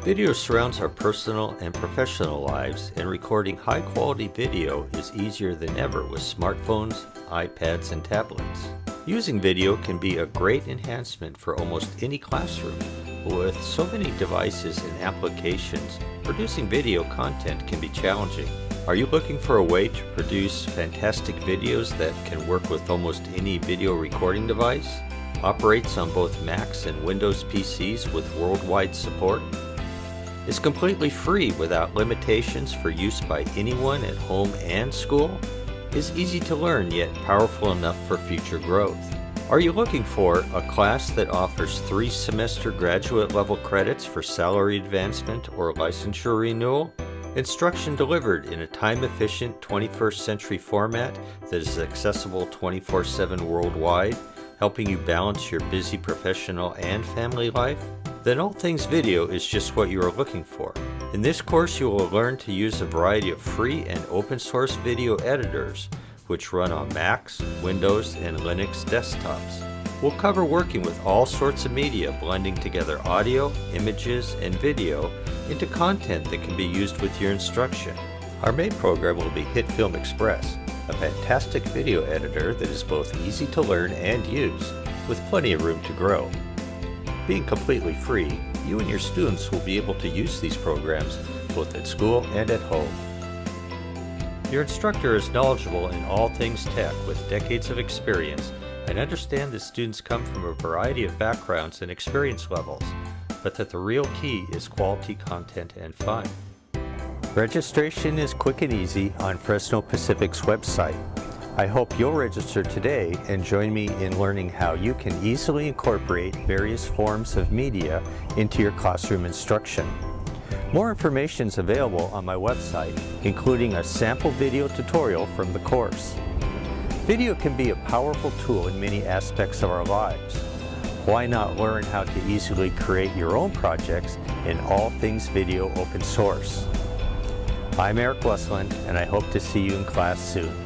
Video surrounds our personal and professional lives, and recording high-quality video is easier than ever with smartphones, iPads, and tablets. Using video can be a great enhancement for almost any classroom. With so many devices and applications, producing video content can be challenging. Are you looking for a way to produce fantastic videos that can work with almost any video recording device? Operates on both Macs and Windows PCs with worldwide support? Is completely free without limitations for use by anyone at home and school? Is easy to learn yet powerful enough for future growth? Are you looking for a class that offers 3-semester graduate level credits for salary advancement or licensure renewal? Instruction delivered in a time-efficient 21st century format that is accessible 24/7 worldwide, helping you balance your busy professional and family life? Then All Things Video is just what you are looking for. In this course, you will learn to use a variety of free and open source video editors, which run on Macs, Windows, and Linux desktops. We'll cover working with all sorts of media, blending together audio, images, and video into content that can be used with your instruction. Our main program will be HitFilm Express, a fantastic video editor that is both easy to learn and use, with plenty of room to grow. Being completely free, you and your students will be able to use these programs both at school and at home. Your instructor is knowledgeable in all things tech with decades of experience and understand that students come from a variety of backgrounds and experience levels, but that the real key is quality content and fun. Registration is quick and easy on Fresno Pacific's website. I hope you'll register today and join me in learning how you can easily incorporate various forms of media into your classroom instruction. More information is available on my website, including a sample video tutorial from the course. Video can be a powerful tool in many aspects of our lives. Why not learn how to easily create your own projects in All Things Video open source? I'm Eric Westland, and I hope to see you in class soon.